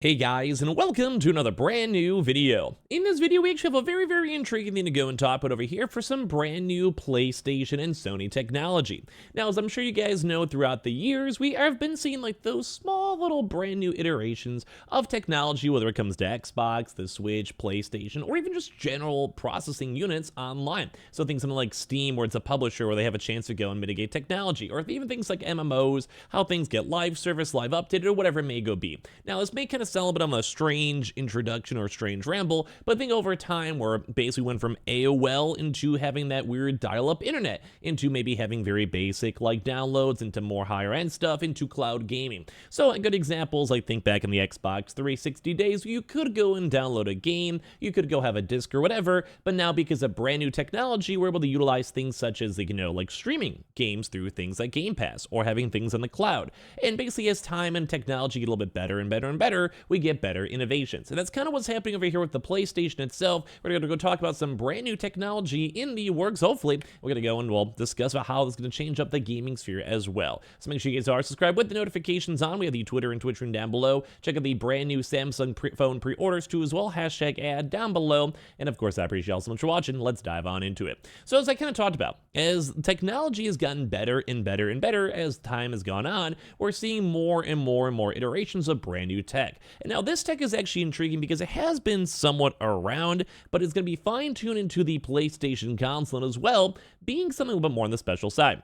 Hey guys, and welcome to another brand new video. In this video, we actually have a very intriguing thing to go and talk about over here for some brand new PlayStation and Sony technology. Now, as I'm sure you guys know, throughout the years, we have been seeing like those small little brand new iterations of technology, whether it comes to Xbox, the Switch, PlayStation, or even just general processing units online. So things like Steam, where it's a publisher where they have a chance to go and mitigate technology, or even things like MMOs, how things get live service, live updated, or whatever it may go be. Now, this may kind of sound a bit of a strange introduction or strange ramble, but I think over time we're basically went from AOL into having that weird dial-up internet, into maybe having very basic like downloads, into more higher end stuff, into cloud gaming. So good examples, like think back in the Xbox 360 days, you could go and download a game, you could go have a disc or whatever, but now because of brand new technology, we're able to utilize things such as, like streaming games through things like Game Pass, or having things on the cloud. And basically as time and technology get a little bit better and better and better, we get better innovations. And that's kind of what's happening over here with the PlayStation itself. We're going to go talk about some brand new technology in the works, hopefully. We're going to go and we'll discuss about how this is going to change up the gaming sphere as well. So make sure you guys are subscribed with the notifications on. We have the Twitter and Twitch room down below. Check out the brand new Samsung phone pre-orders too as well. Hashtag ad down below. And of course, I appreciate y'all so much for watching. Let's dive on into it. So as I kind of talked about, as technology has gotten better and better and better as time has gone on, we're seeing more and more iterations of brand new tech. And now this tech is actually intriguing because it has been somewhat around, but it's going to be fine-tuned into the PlayStation console as well, being something a little bit more on the special side.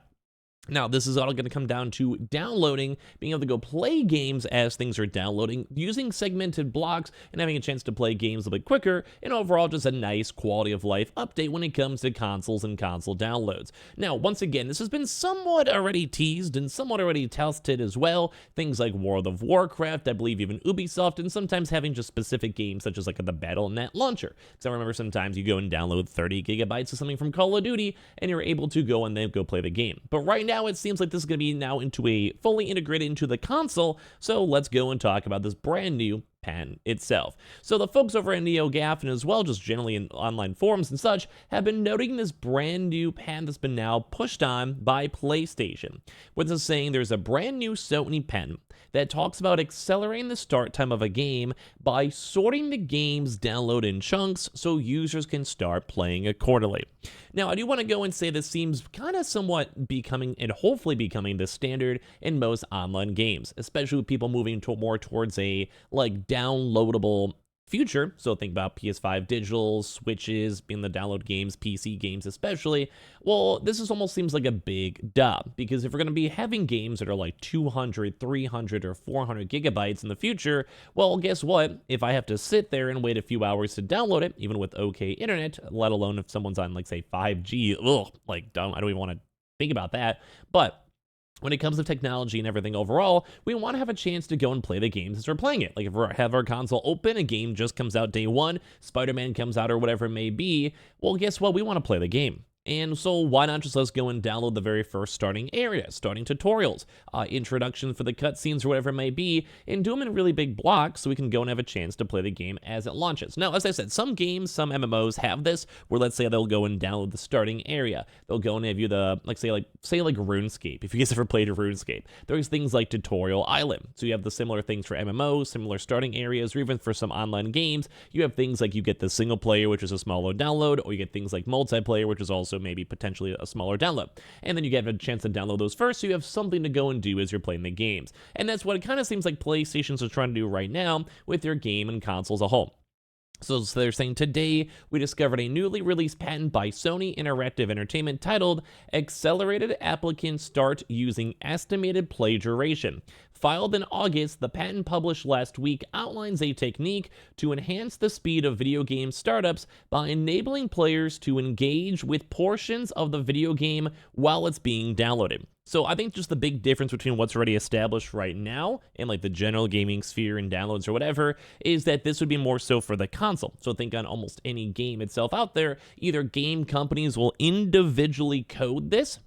Now, this is all going to come down to downloading, being able to go play games as things are downloading, using segmented blocks, and having a chance to play games a bit quicker, and overall just a nice quality of life update when it comes to consoles and console downloads. Now, once again, this has been somewhat already teased and somewhat already tested as well. Things like World of Warcraft, I believe even Ubisoft, and sometimes having just specific games such as like the Battle.net launcher. Because I remember sometimes you go and download 30 gigabytes of something from Call of Duty, and you're able to go and then go play the game. But right now, it seems like this is going to be now into a fully integrated into the console, so let's go and talk about this brand new pen itself. So the folks over at NeoGAF and as well just generally in online forums and such have been noting this brand new pen that's been now pushed on by PlayStation, which is saying there's a brand new Sony pen that talks about accelerating the start time of a game by sorting the game's download in chunks so users can start playing accordingly. Now, I do want to go and say this seems kind of somewhat becoming and hopefully becoming the standard in most online games, especially with people moving more towards a like downloadable future. So think about PS5 Digital, Switches, being the download games, PC games especially. Well, this is almost seems like a big dub, because if we're going to be having games that are like 200, 300, or 400 gigabytes in the future, well, guess what? If I have to sit there and wait a few hours to download it, even with okay internet, let alone if someone's on like say 5G, I don't even want to think about that. But when it comes to technology and everything overall, we want to have a chance to go and play the games as we're playing it. Like if we have our console open, a game just comes out day one, Spider-Man comes out or whatever it may be, well, guess what? We want to play the game. And so why not just let's go and download the very first starting area, starting tutorials, introduction for the cutscenes or whatever it may be, and do them in really big blocks so we can go and have a chance to play the game as it launches. Now, as I said, some games, some MMOs have this, where let's say they'll go and download the starting area. They'll go and have you the, say RuneScape. If you guys ever played RuneScape, there's things like Tutorial Island. So you have the similar things for MMOs, similar starting areas, or even for some online games, you have things like you get the single player, which is a smaller download, or you get things like multiplayer, which is also maybe potentially a smaller download. And then you get a chance to download those first, so you have something to go and do as you're playing the games. And that's what it kind of seems like PlayStation's are trying to do right now with their game and console as a whole. So they're saying today we discovered a newly released patent by Sony Interactive Entertainment titled Accelerated Applicant Start Using Estimated Play Duration. Filed in August, the patent published last week outlines a technique to enhance the speed of video game startups by enabling players to engage with portions of the video game while it's being downloaded. So I think just the big difference between what's already established right now and like the general gaming sphere and downloads or whatever is that this would be more so for the console. So think on almost any game itself out there, either game companies will individually code this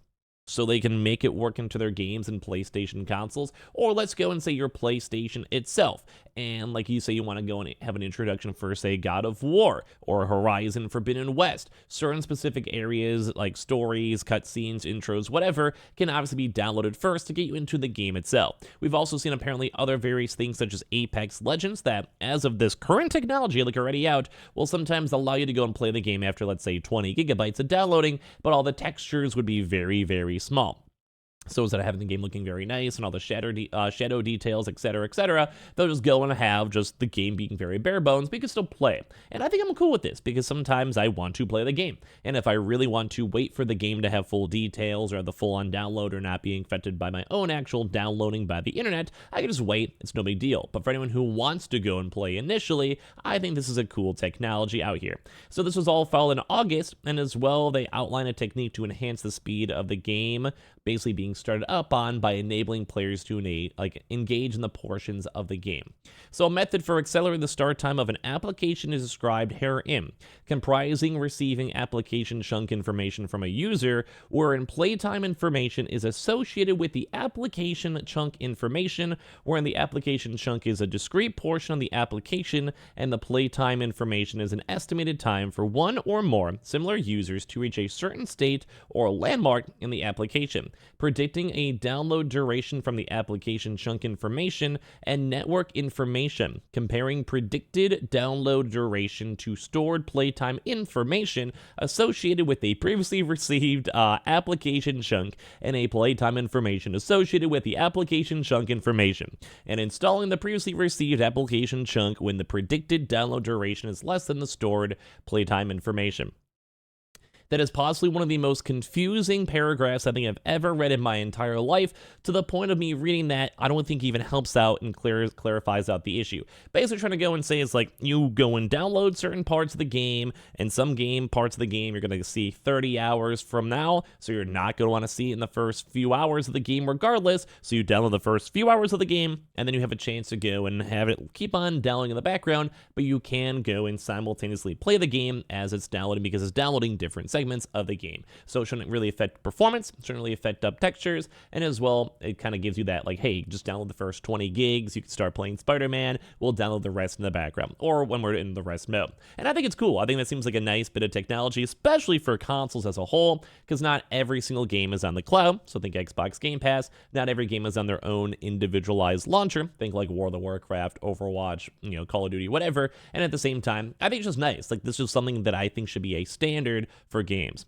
so they can make it work into their games and PlayStation consoles, or let's go and say your PlayStation itself and like you say you want to go and have an introduction for, say, God of War or Horizon Forbidden West, certain specific areas like stories, cutscenes, intros, whatever, can obviously be downloaded first to get you into the game itself. We've also seen apparently other various things such as Apex Legends that, as of this current technology, like already out, will sometimes allow you to go and play the game after, let's say, 20 gigabytes of downloading, but all the textures would be very, very small. So instead of having the game looking very nice and all the shadow details, etc., they'll just go and have just the game being very bare bones, but you can still play it. And I think I'm cool with this because sometimes I want to play the game. And if I really want to wait for the game to have full details or the full-on download or not being affected by my own actual downloading by the internet, I can just wait. It's no big deal. But for anyone who wants to go and play initially, I think this is a cool technology out here. So this was all filed in August, and as well, they outline a technique to enhance the speed of the game, basically being started up on by enabling players to engage in the portions of the game. So a method for accelerating the start time of an application is described herein, comprising receiving application chunk information from a user, wherein playtime information is associated with the application chunk information, wherein the application chunk is a discrete portion of the application, and the playtime information is an estimated time for one or more similar users to reach a certain state or landmark in the application, predicting a download duration from the application chunk information and network information, comparing predicted download duration to stored playtime information associated with a previously received application chunk and a playtime information associated with the application chunk information, and installing the previously received application chunk when the predicted download duration is less than the stored playtime information. That is possibly one of the most confusing paragraphs I think I've ever read in my entire life, to the point of me reading that I don't think even helps out and clarifies out the issue. Basically trying to go and say it's like you go and download certain parts of the game, and some parts of the game you're going to see 30 hours from now, so you're not going to want to see it in the first few hours of the game regardless, so you download the first few hours of the game, and then you have a chance to go and have it keep on downloading in the background, but you can go and simultaneously play the game as it's downloading because it's downloading different segments of the game. So it shouldn't really affect performance, shouldn't really affect textures, and as well, it kind of gives you that, like, hey, just download the first 20 gigs, you can start playing Spider-Man, we'll download the rest in the background, or when we're in the rest mode. And I think it's cool. I think that seems like a nice bit of technology, especially for consoles as a whole, because not every single game is on the cloud. So think Xbox Game Pass, not every game is on their own individualized launcher. Think like World of Warcraft, Overwatch, Call of Duty, whatever. And at the same time, I think it's just nice. Like, this is something that I think should be a standard for games.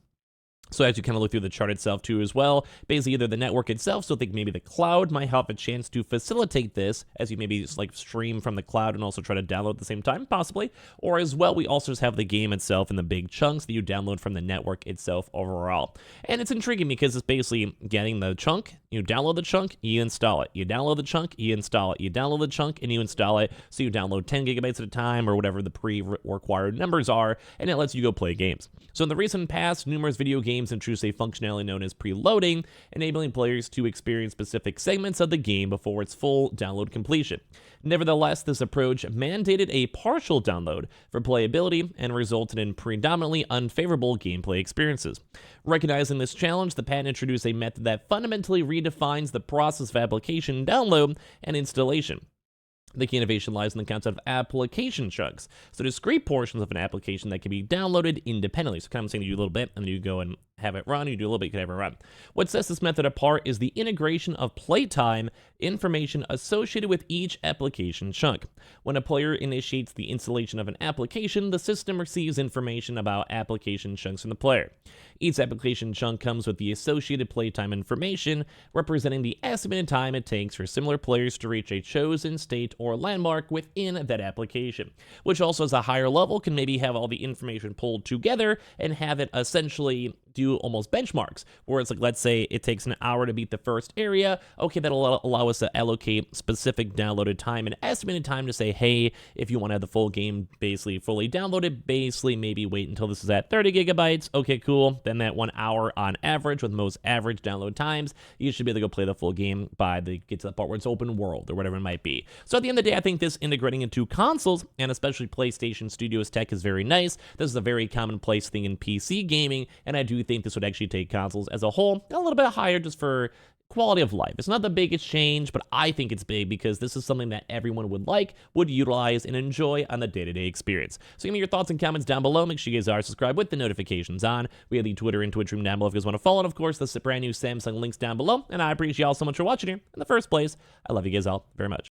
So as you kind of look through the chart itself too as well, basically either the network itself, so I think maybe the cloud might have a chance to facilitate this as you maybe just like stream from the cloud and also try to download at the same time, possibly. Or as well, we also just have the game itself in the big chunks that you download from the network itself overall. And it's intriguing because it's basically getting the chunk, you download the chunk, you install it. You download the chunk, you install it. You download the chunk and you install it. So you download 10 gigabytes at a time or whatever the pre-required numbers are, and it lets you go play games. So in the recent past, numerous video games introduced a functionality known as preloading, enabling players to experience specific segments of the game before its full download completion. Nevertheless, this approach mandated a partial download for playability and resulted in predominantly unfavorable gameplay experiences. Recognizing this challenge, the patent introduced a method that fundamentally redefines the process of application download and installation. The key innovation lies in the concept of application chunks, so discrete portions of an application that can be downloaded independently. So kind of saying you do a little bit, and then you go and have it run, you do a little bit, you can have it run. What sets this method apart is the integration of playtime information associated with each application chunk. When a player initiates the installation of an application, the system receives information about application chunks from the player. Each application chunk comes with the associated playtime information, representing the estimated time it takes for similar players to reach a chosen state or landmark within that application, which also as a higher level can maybe have all the information pulled together and have it essentially do almost benchmarks, where it's like, let's say it takes an hour to beat the first area. Okay, that'll allow us to allocate specific downloaded time and estimated time to say, hey, if you want to have the full game basically fully downloaded, basically maybe wait until this is at 30 gigabytes. Okay, cool. Then that 1 hour on average, with most average download times, you should be able to go play the full game by get to the part where it's open world or whatever it might be. So at the end of the day, I think this integrating into consoles and especially PlayStation Studios tech is very nice. This is a very commonplace thing in PC gaming, and I do think this would actually take consoles as a whole a little bit higher just for quality of life. It's not the biggest change, but I think it's big because this is something that everyone would utilize and enjoy on the day-to-day experience. So give me your thoughts and comments down below. Make sure you guys are subscribed with the notifications on. We have the Twitter and Twitch room down below if you guys want to follow. And of course, the brand new Samsung links down below. And I appreciate y'all so much for watching here in the first place. I love you guys all very much.